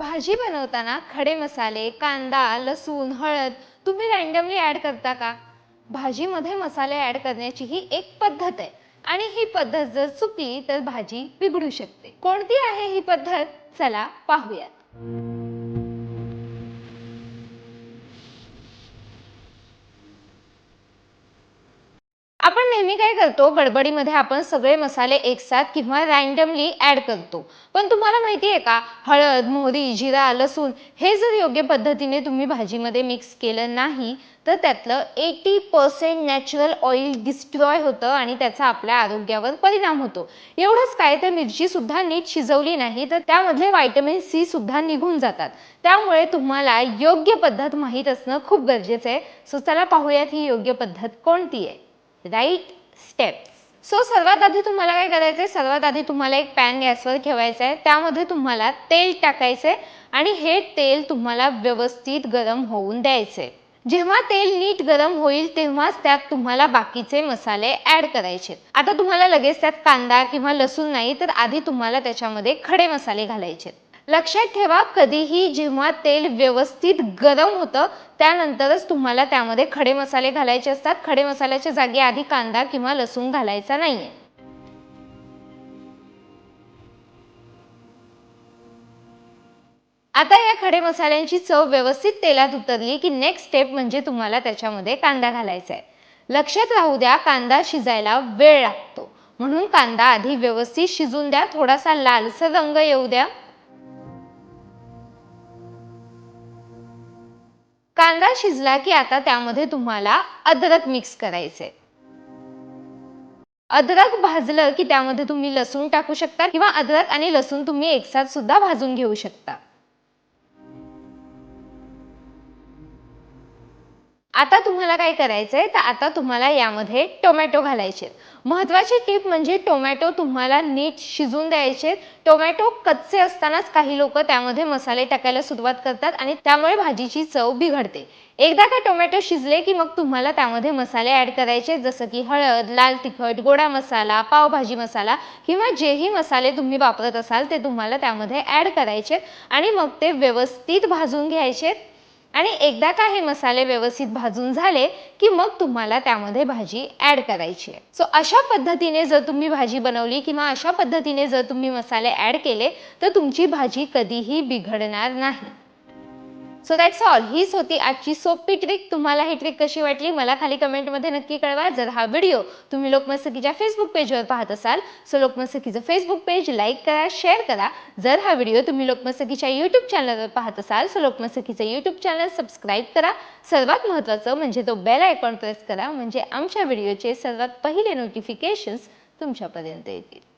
भाजी बनवताना खडे मसाले, कांदा, लसूण, हळद तुम्ही रँडमली ॲड करता का? भाजीमध्ये मसाले ॲड करण्याची ही एक पद्धत आहे आणि ही पद्धत जर चुकली तर भाजी बिघडू शकते. कोणती आहे ही पद्धत? चला पाहूयात. आपण नेहमी काय करतो, गडबडीमध्ये आपण सगळे मसाले एकसाथ किंवा रँडमली ॲड करतो. पण तुम्हाला माहिती आहे का, हळद, मोहरी, जिरा, लसूण हे जर योग्य पद्धतीने तुम्ही भाजीमध्ये मिक्स केलं नाही तर त्यातलं 80% नॅचरल ऑइल डिस्ट्रॉय होतं आणि त्याचा आपल्या आरोग्यावर परिणाम होतो. एवढंच काय, तर मिरची सुद्धा नीट शिजवली नाही तर त्यामधले व्हिटॅमिन सी सुद्धा निघून जातात. त्यामुळे तुम्हाला योग्य पद्धत माहीत असणं खूप गरजेचं आहे. सो चला पाहूयात ही योग्य पद्धत कोणती आहे. Right steps. सो सर्वात आधी तुम्हाला काय करायचंय, सर्वात आधी तुम्हाला एक पॅन गॅसवर ठेवायचा आहे. त्यामध्ये तुम्हाला तेल टाकायचंय आणि हे तेल तुम्हाला व्यवस्थित गरम होऊन द्यायचंय. जेव्हा तेल नीट गरम होईल तेव्हाच त्यात तुम्हाला बाकीचे मसाले ॲड करायचे. आता तुम्हाला लगेच त्यात कांदा किंवा लसूण नाही, तर आधी तुम्हाला त्याच्यामध्ये खडे मसाले घालायचे. लक्षात ठेवा, कधीही जेव्हा तेल व्यवस्थित गरम होतं त्यानंतरच तुम्हाला त्यामध्ये खडे मसाले घालायचे असतात. खडे मसाल्याच्या जागी आधी कांदा किंवा लसूण घालायचा नाहीये. आता या खडे मसाल्यांची चव व्यवस्थित तेलात उतरली की नेक्स्ट स्टेप म्हणजे तुम्हाला त्याच्यामध्ये कांदा घालायचा आहे. लक्षात राहू द्या, कांदा शिजायला वेळ लागतो, म्हणून कांदा आधी व्यवस्थित शिजून द्या. थोडासा लालसर रंग येऊ द्या. कांदा शिजला की आता त्यामध्ये तुम्हाला अद्रक मिक्स करायचे. अद्रक भाजलं की त्यामध्ये तुम्ही लसूण टाकू शकता किंवा अद्रक आणि लसूण तुम्ही एकसाथ सुद्धा भाजून घेऊ शकता. आता तुम्हाला काय करायचंय, तर आता तुम्हाला यामध्ये टोमॅटो घालायचे. महत्त्वाची टीप म्हणजे टोमॅटो तुम्हाला नीट शिजून द्यायचे. टोमॅटो कच्चे असतानाच काही लोक त्यामध्ये मसाले टाकायला सुरुवात करतात आणि त्यामुळे भाजीची चव बिघडते. एकदा का टोमॅटो शिजले की मग तुम्हाला त्यामध्ये मसाले ॲड करायचे, जसं की हळद, लाल तिखट, गोडा मसाला, पावभाजी मसाला किंवा जेही मसाले तुम्ही वापरत असाल ते तुम्हाला त्यामध्ये ॲड करायचे आणि मग ते व्यवस्थित भाजून घ्यायचे. आणि एकदा का हे मसाले व्यवस्थित भाजून झाले की मग तुम्हाला त्यामध्ये भाजी ॲड करायची आहे. सो अशा पद्धतीने जर तुम्ही भाजी बनवली किंवा अशा पद्धतीने जर तुम्ही मसाले ॲड केले तर तुमची भाजी कधीही बिघडणार नाही. So that's all. हीच होती आजची सोपी ट्रिक. तुम्हाला ही ट्रिक कशी वाटली मला खाली कमेंटमध्ये नक्की कळवा. जर हा व्हिडिओ तुम्ही लोकमत सखीच्या फेसबुक पेजवर पाहत असाल सो लोकमत सखीचं फेसबुक पेज लाईक करा, शेअर करा. जर हा व्हिडिओ तुम्ही लोकमत सखीच्या यूट्यूब चॅनलवर पाहत असाल सो लोकमत सखीचं यूट्यूब चॅनल सबस्क्राईब करा. सर्वात महत्त्वाचं म्हणजे तो बेल आयकॉन प्रेस करा, म्हणजे आमच्या व्हिडिओचे सर्वात पहिले नोटिफिकेशन्स तुमच्यापर्यंत येतील.